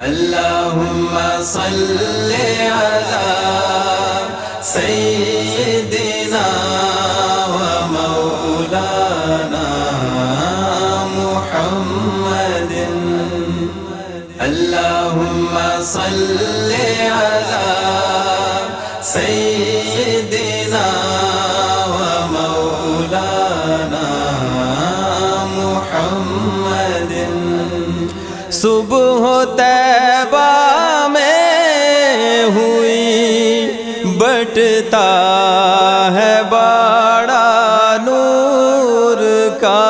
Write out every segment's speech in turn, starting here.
اللهم صل على سيدنا ومولانا محمد. اللهم صل على سيدنا ومولانا محمد. صبح طیبہ میں ہوئی بٹتا ہے باڑا نور کا.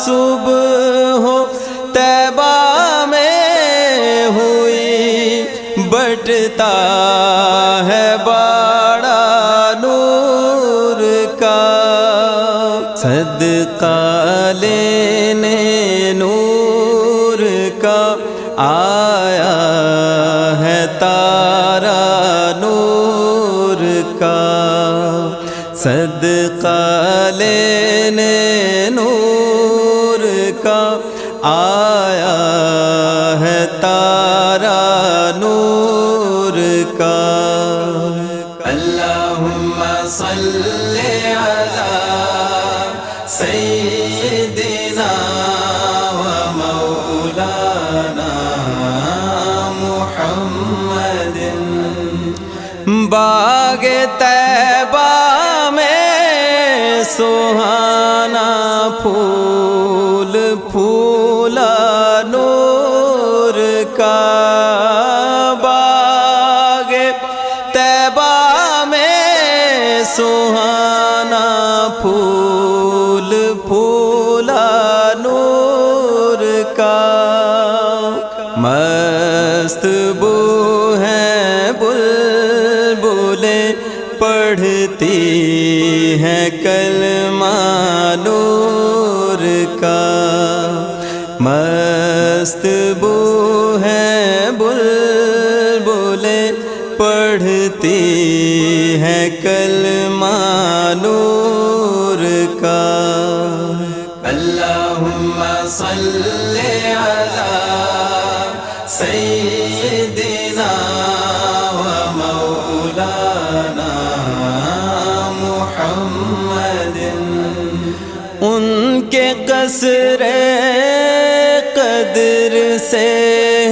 صبح طیبہ میں ہوئی بٹتا ہے باڑا نور کا. صدقہ لینے نور کا آیا ہے تارا نور کا. صدقہ لینے نور کا آیا ہے تارا نور کا. اللہم صل علی سیدنا ومولانا محمد. باغ طیبہ میں سہانا پھول پھولا نور کا. باغ طیبہ میں سہانا پھول پھولا نور کا. مست بو ہیں بلبلیں پڑھتی ہیں کلمہ نور کا. مست بو ہیں بلبلیں پڑھتی ہیں کلمہ نور کا. اللہم صل علی سیدنا ومولانا محمد. ان کے قصر قدر سے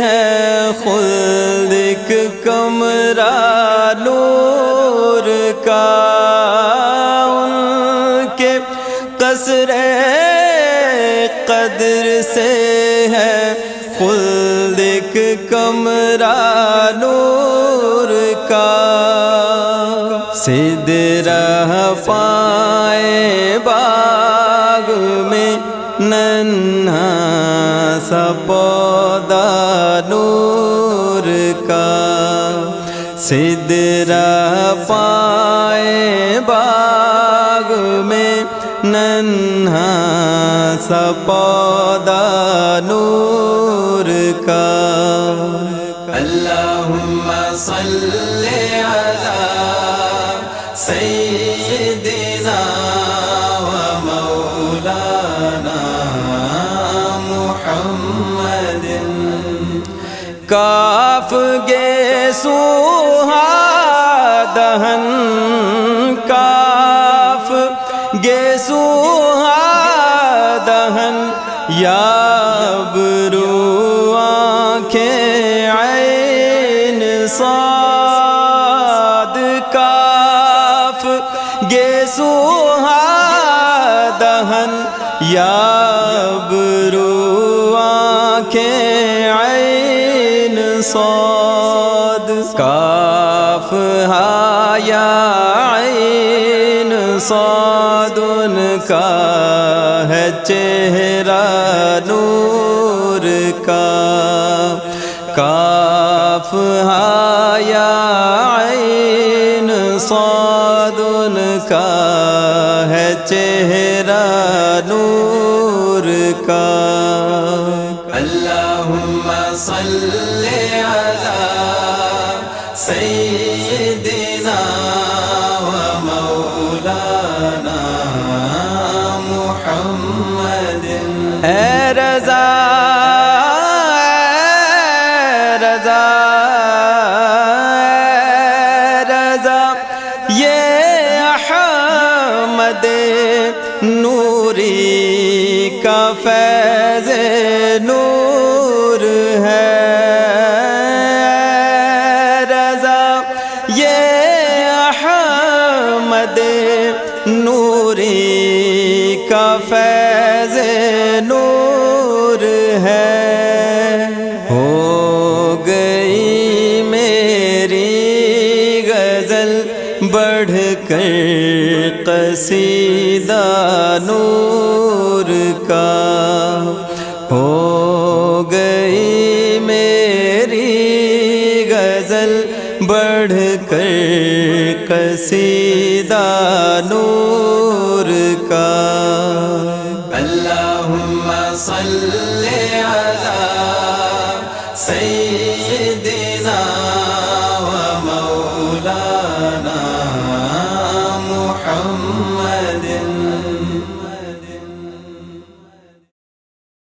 ہے خلد ایک کمرہ نور کا. ان کے قصر قدر سے ہے خلد ایک کمرہ نور کا. سدرہ پائے باغ میں ننھا سا پودا نور کا. سدرہ پائے باغ میں ننھا سا پودا نور کا. اللہم صل علی سیدنا ومولانا محمد. کاف گے سوہا دہن کاف گے سوہا دہن یا برو آنکھیں عین صاد. کاف گے سوہا دہن یا برو آنکھیں عین صاد. کاف ہا یا عین صاد ان کا ہے چہرہ نور کا. کاف ہا یا عین صاد ان کا ہے چہرہ نور کا. اللہم صل علی سیدنا ومولانا محمد. اے رضا فیض نور ہے رضا یہ احمد نوری کا فیض نور ہے ہو گئی میری غزل بڑھ کر قصیدہ نور کا ہو گئی میری غزل بڑھ کر قصیدہ نور کا اللہم صلی علی سیدنا و مولانا محمد